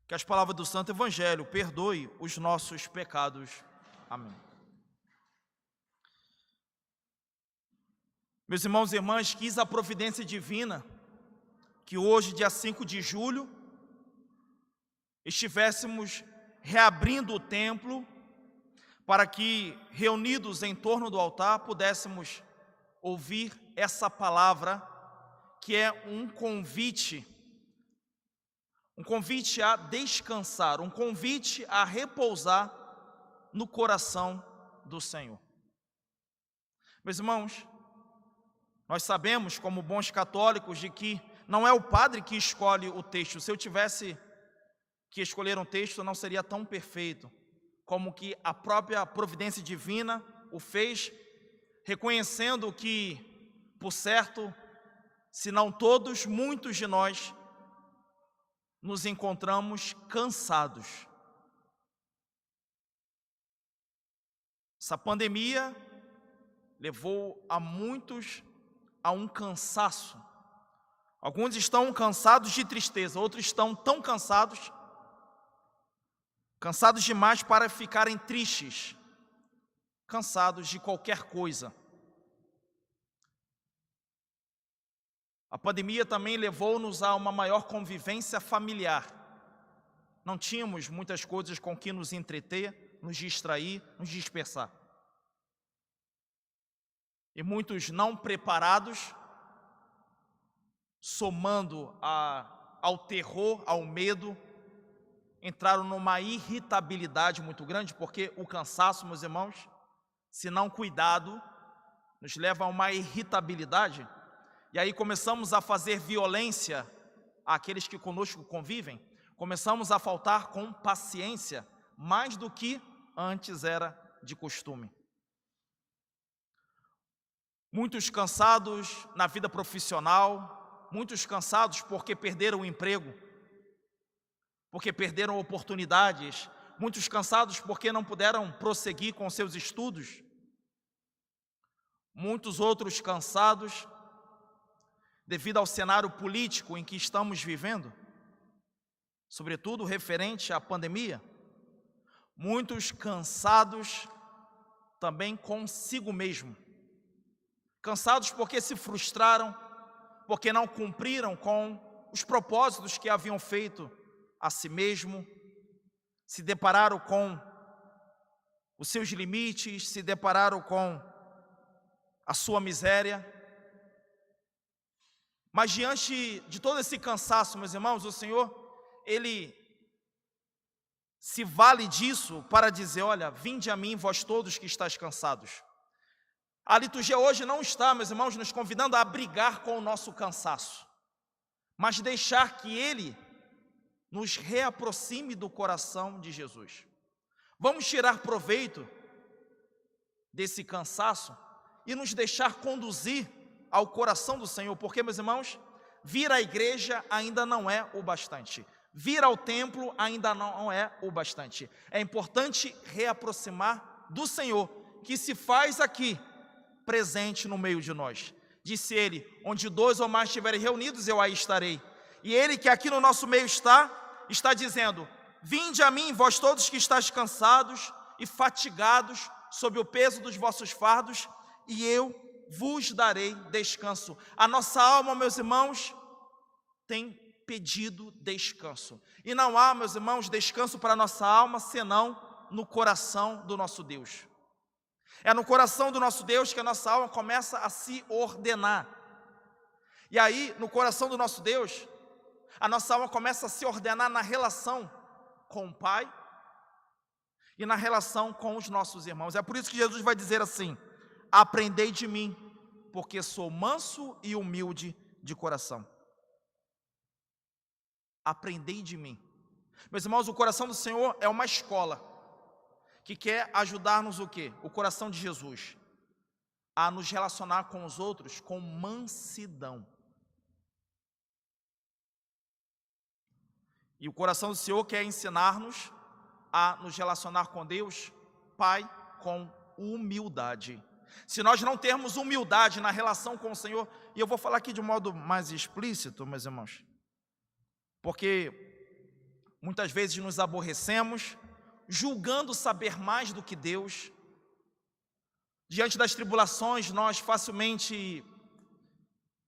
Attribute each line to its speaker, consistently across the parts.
Speaker 1: Que as palavras do Santo Evangelho perdoe os nossos pecados. Amém. Meus irmãos e irmãs, quis a providência divina que hoje, dia 5 de julho, estivéssemos reabrindo o templo para que, reunidos em torno do altar, pudéssemos ouvir essa palavra que é um convite a descansar, um convite a repousar no coração do Senhor. Meus irmãos, nós sabemos, como bons católicos, de que não é o padre que escolhe o texto. Se eu tivesse que escolher um texto, não seria tão perfeito como que a própria providência divina o fez, reconhecendo que, por certo, se não todos, muitos de nós nos encontramos cansados. Essa pandemia levou a muitos a um cansaço. Alguns estão cansados de tristeza, outros estão tão cansados demais para ficarem tristes, cansados de qualquer coisa. A pandemia também levou-nos a uma maior convivência familiar. Não tínhamos muitas coisas com que nos entreter, nos distrair, nos dispersar. E muitos não preparados, somando ao terror, ao medo, entraram numa irritabilidade muito grande, porque o cansaço, meus irmãos, se não cuidado, nos leva a uma irritabilidade. E aí começamos a fazer violência àqueles que conosco convivem, começamos a faltar com paciência, mais do que antes era de costume. Muitos cansados na vida profissional, muitos cansados porque perderam o emprego, porque perderam oportunidades, muitos cansados porque não puderam prosseguir com seus estudos, muitos outros cansados devido ao cenário político em que estamos vivendo, sobretudo referente à pandemia, muitos cansados também consigo mesmo, cansados porque se frustraram, porque não cumpriram com os propósitos que haviam feito a si mesmo, se depararam com os seus limites, se depararam com a sua miséria. Mas diante de todo esse cansaço, meus irmãos, o Senhor, Ele se vale disso para dizer: olha, vinde a mim, vós todos que estáis cansados. A liturgia hoje não está, meus irmãos, nos convidando a brigar com o nosso cansaço, mas deixar que Ele nos reaproxime do coração de Jesus. Vamos tirar proveito desse cansaço e nos deixar conduzir ao coração do Senhor, porque, meus irmãos, vir à igreja ainda não é o bastante, vir ao templo ainda não é o bastante. É importante reaproximar do Senhor, que se faz aqui, presente no meio de nós. Disse Ele: onde 2 ou mais estiverem reunidos, eu aí estarei. E Ele, que aqui no nosso meio está dizendo: vinde a mim, vós todos que estáis cansados e fatigados, sob o peso dos vossos fardos, e eu vos darei descanso. A nossa alma, meus irmãos, tem pedido descanso. E não há, meus irmãos, descanso para a nossa alma, senão no coração do nosso Deus. É no coração do nosso Deus que a nossa alma começa a se ordenar. E aí, no coração do nosso Deus, a nossa alma começa a se ordenar na relação com o Pai e na relação com os nossos irmãos. É por isso que Jesus vai dizer assim: aprendei de mim, porque sou manso e humilde de coração. Aprendei de mim. Meus irmãos, o coração do Senhor é uma escola que quer ajudar-nos o quê? O coração de Jesus a nos relacionar com os outros com mansidão. E o coração do Senhor quer ensinar-nos a nos relacionar com Deus, Pai, com humildade. Se nós não termos humildade na relação com o Senhor, e eu vou falar aqui de um modo mais explícito, meus irmãos, porque Muitas vezes nos aborrecemos, julgando saber mais do que Deus. Diante das tribulações, nós facilmente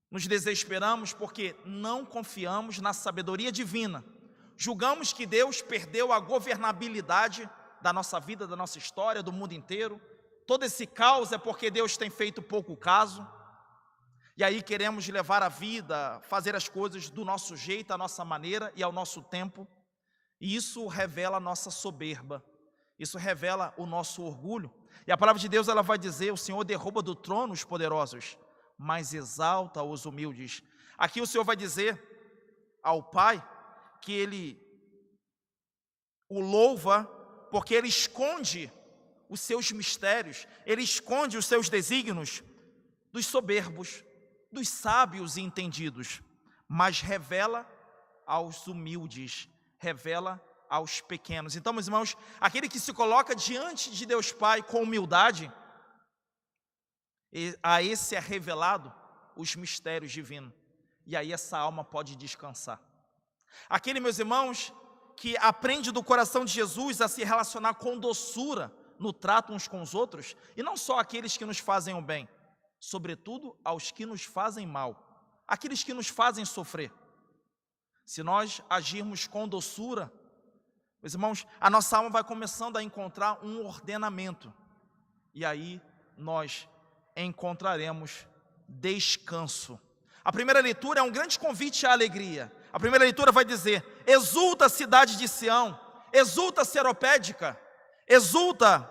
Speaker 1: nos desesperamos porque não confiamos na sabedoria divina. Julgamos que Deus perdeu a governabilidade da nossa vida, da nossa história, do mundo inteiro. Todo esse caos é porque Deus tem feito pouco caso. E aí queremos levar a vida, fazer as coisas do nosso jeito, à nossa maneira e ao nosso tempo. E isso revela a nossa soberba. Isso revela o nosso orgulho. E a palavra de Deus, ela vai dizer: o Senhor derruba do trono os poderosos, mas exalta os humildes. Aqui o Senhor vai dizer ao Pai que Ele o louva porque Ele esconde os seus mistérios, Ele esconde os seus desígnios dos soberbos, dos sábios e entendidos, mas revela aos humildes, revela aos pequenos. Então, meus irmãos, aquele que se coloca diante de Deus Pai com humildade, a esse é revelado os mistérios divinos, e aí essa alma pode descansar. Aquele, meus irmãos, que aprende do coração de Jesus a se relacionar com doçura no trato uns com os outros, e não só aqueles que nos fazem o bem, sobretudo aos que nos fazem mal, aqueles que nos fazem sofrer. Se nós agirmos com doçura, meus irmãos, a nossa alma vai começando a encontrar um ordenamento, e aí nós encontraremos descanso. A primeira leitura é um grande convite à alegria. A primeira leitura vai dizer: exulta, cidade de Sião, exulta, Seropédica, exulta,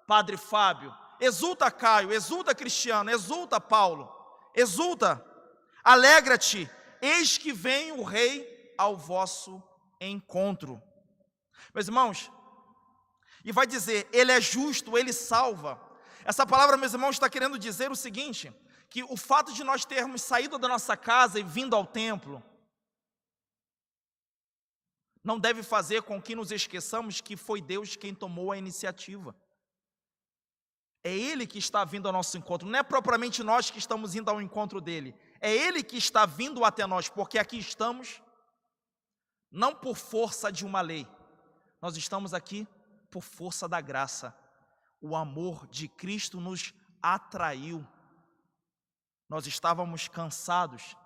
Speaker 1: Padre Fábio, exulta, Caio, exulta, Cristiano, exulta, Paulo, exulta, alegra-te, eis que vem o Rei ao vosso encontro. Meus irmãos, e vai dizer: Ele é justo, Ele salva. Essa palavra, meus irmãos, está querendo dizer o seguinte, que o fato de nós termos saído da nossa casa e vindo ao templo, não deve fazer com que nos esqueçamos que foi Deus quem tomou a iniciativa. É Ele que está vindo ao nosso encontro, não é propriamente nós que estamos indo ao encontro dEle, é Ele que está vindo até nós, porque aqui estamos, não por força de uma lei, nós estamos aqui por força da graça. O amor de Cristo nos atraiu. Nós estávamos cansados,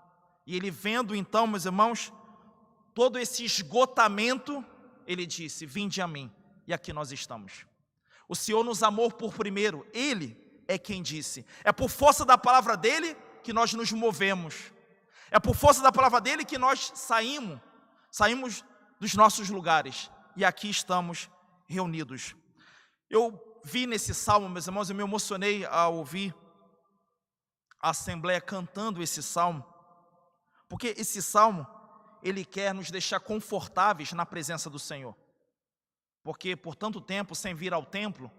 Speaker 1: e Ele vendo então, meus irmãos, todo esse esgotamento, Ele disse: vinde a mim, e aqui nós estamos. O Senhor nos amou por primeiro, Ele é quem disse. É por força da palavra dEle que nós nos movemos. É por força da palavra dEle que nós saímos dos nossos lugares, e aqui estamos reunidos. Eu vi nesse salmo, meus irmãos, eu me emocionei ao ouvir a Assembleia cantando esse salmo, porque esse salmo, ele quer nos deixar confortáveis na presença do Senhor, porque por tanto tempo sem vir ao templo,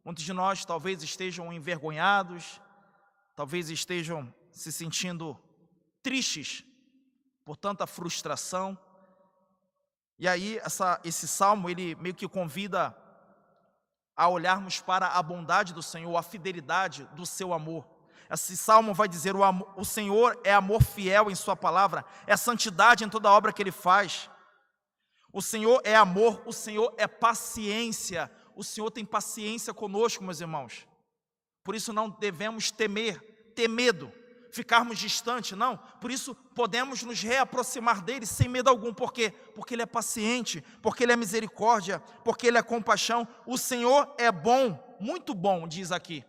Speaker 1: muitos de nós talvez estejam envergonhados, talvez estejam se sentindo tristes por tanta frustração, e aí esse salmo, ele meio que convida a olharmos para a bondade do Senhor, a fidelidade do seu amor. Esse salmo vai dizer: o Senhor é amor fiel em sua palavra, é santidade em toda a obra que Ele faz. O Senhor é amor, o Senhor é paciência, o Senhor tem paciência conosco, meus irmãos. Por isso não devemos ter medo, ficarmos distantes, não. Por isso podemos nos reaproximar dEle sem medo algum. Por quê? Porque Ele é paciente, porque Ele é misericórdia, porque Ele é compaixão. O Senhor é bom, muito bom, diz aqui,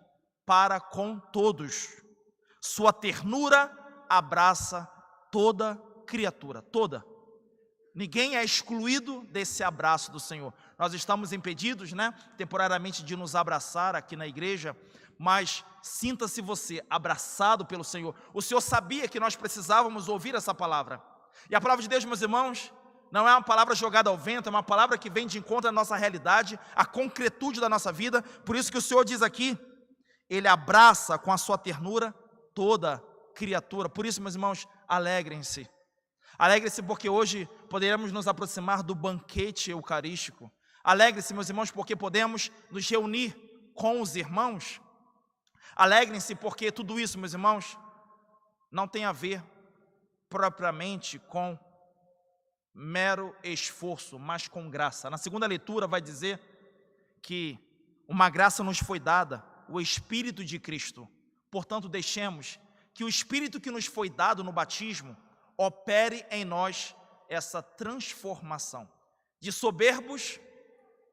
Speaker 1: para com todos. Sua ternura abraça toda criatura, toda. Ninguém é excluído desse abraço do Senhor. Nós estamos impedidos, temporariamente de nos abraçar aqui na igreja, mas sinta-se você abraçado pelo Senhor. O Senhor sabia que nós precisávamos ouvir essa palavra. E a palavra de Deus, meus irmãos, não é uma palavra jogada ao vento, é uma palavra que vem de encontro à nossa realidade, à concretude da nossa vida. Por isso que o Senhor diz aqui: Ele abraça com a sua ternura toda criatura. Por isso, meus irmãos, alegrem-se. Alegre-se porque hoje poderemos nos aproximar do banquete eucarístico. Alegre-se, meus irmãos, porque podemos nos reunir com os irmãos. Alegrem-se porque tudo isso, meus irmãos, não tem a ver propriamente com mero esforço, mas com graça. Na segunda leitura vai dizer que uma graça nos foi dada, o Espírito de Cristo. Portanto, deixemos que o Espírito que nos foi dado no batismo opere em nós essa transformação. De soberbos,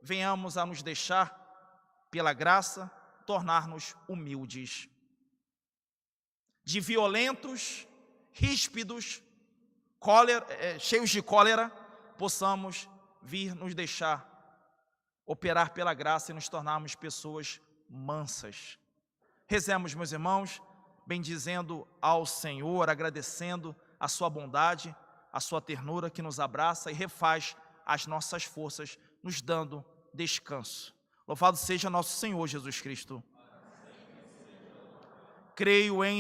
Speaker 1: venhamos a nos deixar, pela graça, tornar-nos humildes. De violentos, ríspidos, cheios de cólera, possamos vir nos deixar operar pela graça e nos tornarmos pessoas mansas. Rezemos, meus irmãos, bendizendo ao Senhor, agradecendo a sua bondade, a sua ternura que nos abraça e refaz as nossas forças, nos dando descanso. Louvado seja nosso Senhor Jesus Cristo. Creio em